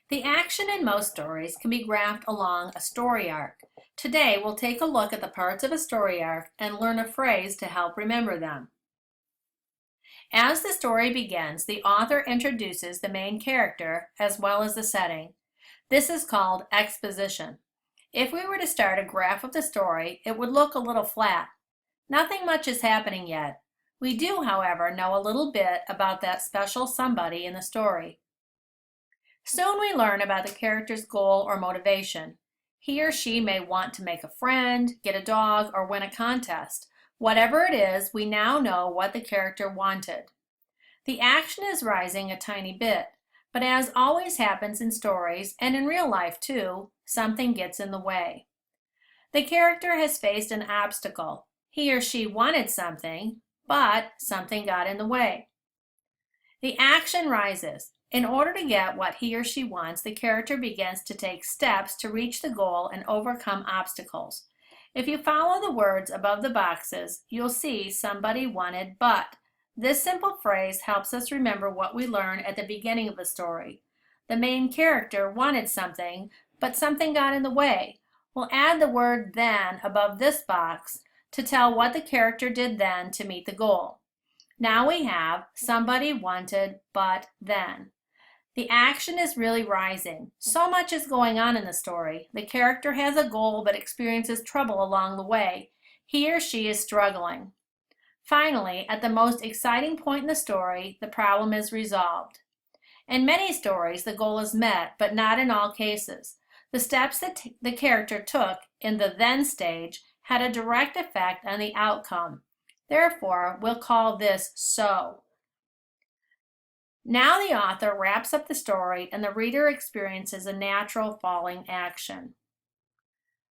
The action in most stories can be graphed along a story arc. Today, we'll take a look at the parts of a story arc and learn a phrase to help remember them. As the story begins, the author introduces the main character as well as the setting. This is called exposition. If we were to start a graph of the story, it would look a little flat. Nothing much is happening yet. We do, however, know a little bit about that special somebody in the story. Soon we learn about the character's goal or motivation. He or she may want to make a friend, get a dog, or win a contest. Whatever it is, we now know what the character wanted. The action is rising a tiny bit, but as always happens in stories, and in real life too, something gets in the way. The character has faced an obstacle. He or she wanted something, but something got in the way. The action rises. In order to get what he or she wants, the character begins to take steps to reach the goal and overcome obstacles. If you follow the words above the boxes, you'll see somebody wanted but. This simple phrase helps us remember what we learned at the beginning of the story. The main character wanted something, but something got in the way. We'll add the word then above this box to tell what the character did then to meet the goal. Now we have somebody wanted but then. The action is really rising. So much is going on in the story. The character has a goal but experiences trouble along the way. He or she is struggling. Finally, at the most exciting point in the story, the problem is resolved. In many stories, the goal is met, but not in all cases. The steps that the character took in the then stage had a direct effect on the outcome. Therefore, we'll call this so. Now the author wraps up the story and the reader experiences a natural falling action.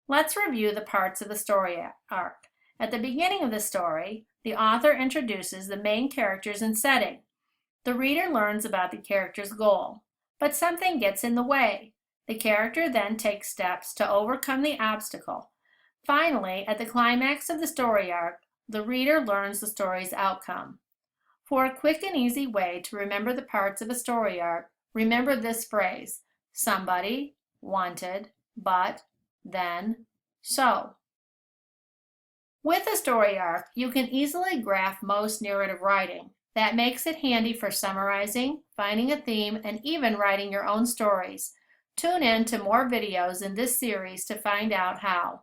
Let's review the parts of the story arc. At the beginning of the story, the author introduces the main characters and setting. The reader learns about the character's goal, but something gets in the way. The character then takes steps to overcome the obstacle. Finally, at the climax of the story arc, the reader learns the story's outcome. For a quick and easy way to remember the parts of a story arc, remember this phrase: somebody, wanted, but, then, so. With a story arc, you can easily graph most narrative writing. That makes it handy for summarizing, finding a theme, and even writing your own stories. Tune in to more videos in this series to find out how.